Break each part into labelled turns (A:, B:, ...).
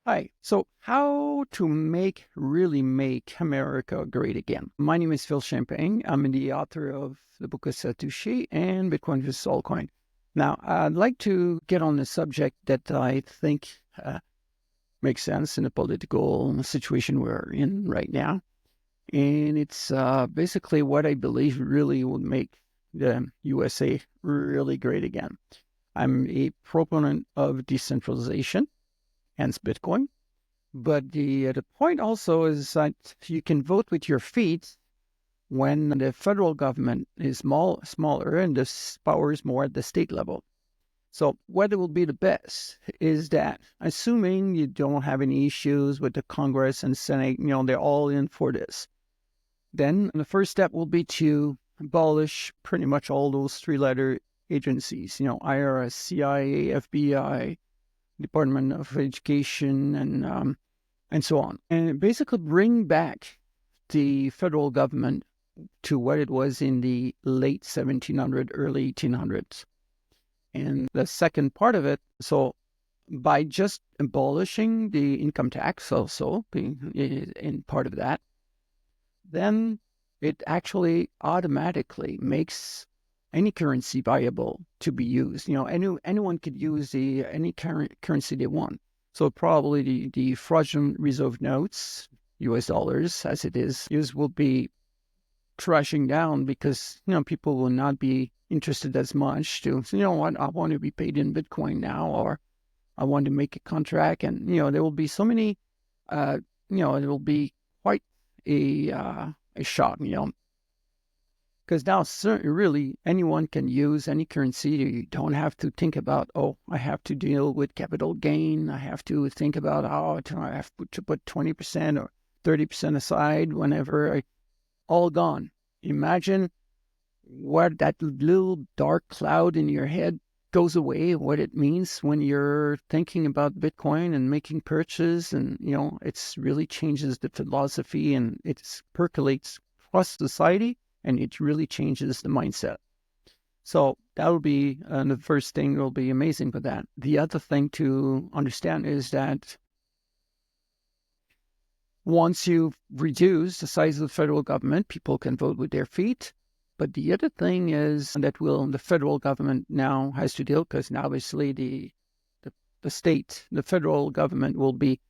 A: Hi. So, how to really make America great again? My name is Phil Champagne. I'm the author of the book of Satoshi and Bitcoin vs. Altcoin. Now, I'd like to get on a subject that I think makes sense in the political situation we're in right now. And it's basically what I believe really would make the USA really great again. I'm a proponent of decentralization, hence Bitcoin. But the point also is that you can vote with your feet when the federal government is smaller and the power is more at the state level. So what will be the best is that, assuming you don't have any issues with the Congress and Senate, they're all in for this, then the first step will be to abolish pretty much all those three-letter agencies, IRS, CIA, FBI, Department of Education, and so on. And basically bring back the federal government to what it was in the late 1700s, early 1800s. And the second part of it, so by just abolishing the income tax also being in part of that, then it actually automatically makes any currency viable to be used. Anyone could use any currency they want. So probably the fraudulent reserve notes, US dollars as it is, will be trashing down because, people will not be interested as much to, what, I want to be paid in Bitcoin now, or I want to make a contract. And, there will be so many, it will be quite a shock, because now really anyone can use any currency. You don't have to think about, oh, I have to deal with capital gain. I have to think about, I have to put 20% or 30% aside whenever all gone. Imagine what that little dark cloud in your head goes away, what it means when you're thinking about Bitcoin and making purchases. And, it's really changes the philosophy and it percolates across society. And it really changes the mindset. So that will be the first thing that will be amazing with that. The other thing to understand is that once you reduce the size of the federal government, people can vote with their feet. But the other thing is that the federal government now has to deal, because now obviously the federal government will be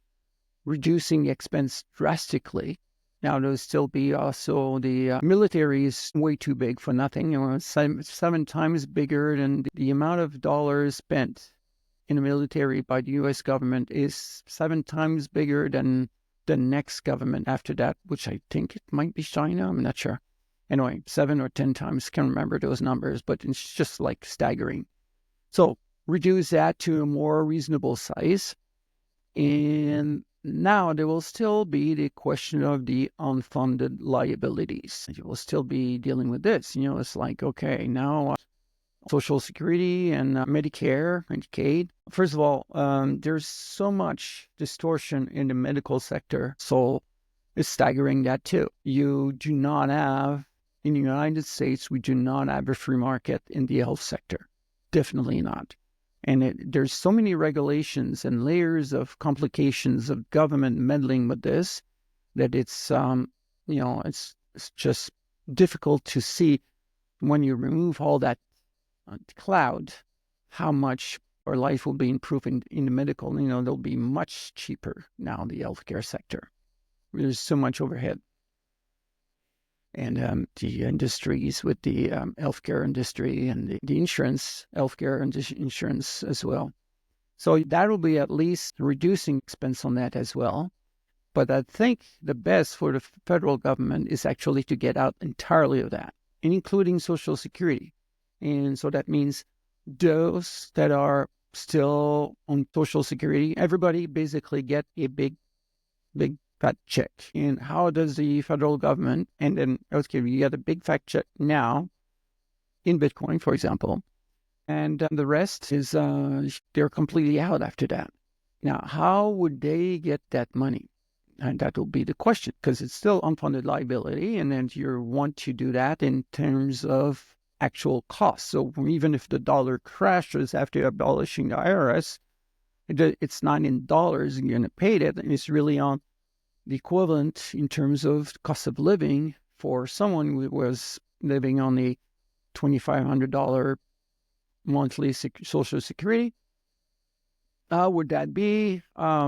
A: reducing the expense drastically. Now, there'll still be also the military is way too big for nothing. It's seven times bigger than the amount of dollars spent in the military by the U.S. government is 7 times bigger than the next government after that, which I think it might be China. I'm not sure. Anyway, 7 or 10 times. Can't remember those numbers, but it's just like staggering. So reduce that to a more reasonable size. And now there will still be the question of the unfunded liabilities. You will still be dealing with this. It's like, okay, now Social Security and Medicare, Medicaid. First of all, there's so much distortion in the medical sector. So it's staggering that too. You do not have, in the United States, we do not have a free market in the health sector. Definitely not. And there's so many regulations and layers of complications of government meddling with this that it's just difficult to see when you remove all that cloud how much our life will be improving in the medical. They'll be much cheaper now in the healthcare sector. There's so much overhead. And the industries with the healthcare industry and the insurance, healthcare and insurance as well. So that will be at least reducing expense on that as well. But I think the best for the federal government is actually to get out entirely of that, including Social Security. And so that means those that are still on Social Security, everybody basically get a big fat check. And how does the federal government, and then, okay, you get a big fat check now in Bitcoin, for example, and the rest is they're completely out after that. Now, how would they get that money? And that will be the question, because it's still unfunded liability, and then you want to do that in terms of actual costs. So even if the dollar crashes after abolishing the IRS, It's not in dollars you're going to pay it. It's really on the equivalent in terms of cost of living for someone who was living on a $2,500 monthly Social Security. Would that be,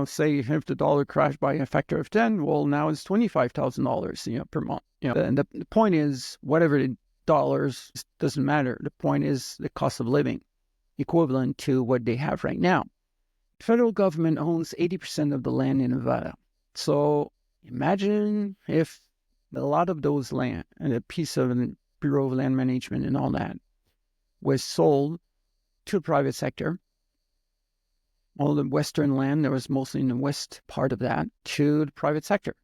A: say, if the dollar crashed by a factor of 10? Well, now it's $25,000, per month. And the point is, whatever the dollars doesn't matter. The point is the cost of living equivalent to what they have right now. The federal government owns 80% of the land in Nevada. So imagine if a lot of those land and a piece of the Bureau of Land Management and all that was sold to the private sector. All the western land, there was mostly in the west part of that, to the private sector.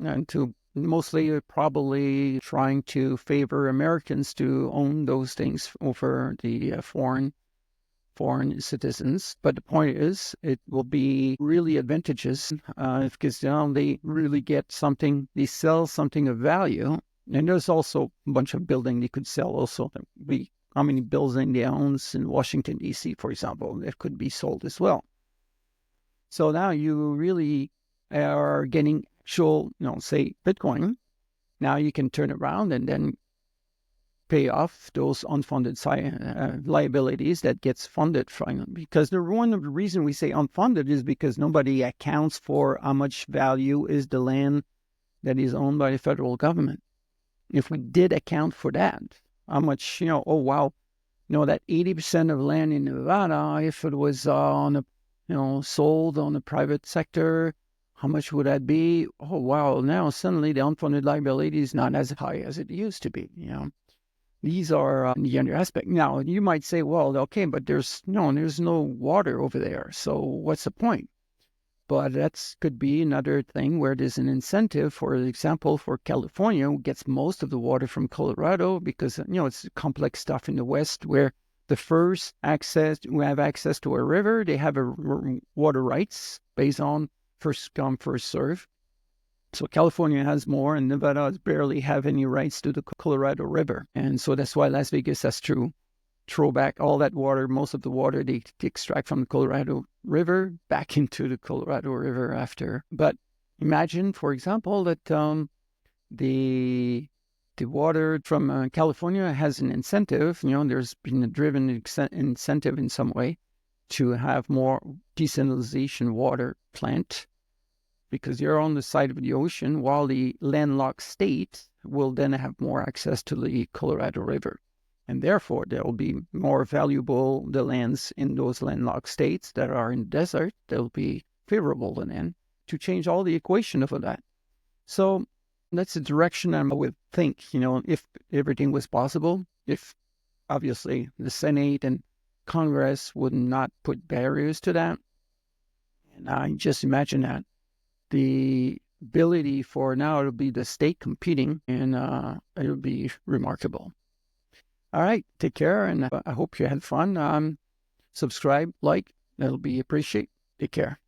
A: And to mostly probably trying to favor Americans to own those things over the foreign citizens. But the point is, it will be really advantageous because they really get something, they sell something of value. And there's also a bunch of building they could sell also. How many buildings they own in Washington, D.C., for example, that could be sold as well. So now you really are getting actual, say, Bitcoin. Now you can turn around and then pay off those unfunded liabilities that gets funded from. Because one of the reasons we say unfunded is because nobody accounts for how much value is the land that is owned by the federal government. If we did account for that, how much, oh, wow, that 80% of land in Nevada, if it was sold on the private sector, how much would that be? Oh, wow, now suddenly the unfunded liability is not as high as it used to be, These are the other aspect. Now, you might say, well, okay, but there's no water over there, so what's the point? But that could be another thing where there's an incentive, for example, for California, who gets most of the water from Colorado, because, it's complex stuff in the West where the first who have access to a river, they have water rights based on first come, first serve. So California has more, and Nevada barely have any rights to the Colorado River. And so that's why Las Vegas has to throw back all that water, most of the water they extract from the Colorado River back into the Colorado River after. But imagine, for example, that the water from California has an incentive. There's been a driven incentive in some way to have more decentralization water plant, because you're on the side of the ocean, while the landlocked state will then have more access to the Colorado River. And therefore, there will be more valuable, the lands in those landlocked states that are in the desert, they'll be favorable then to change all the equation of that. So that's the direction I would think, if everything was possible, if obviously the Senate and Congress would not put barriers to that. And I just imagine that the ability for now to be the state competing, and it would be remarkable. All right, take care, and I hope you had fun. Subscribe, like, that'll be appreciated. Take care.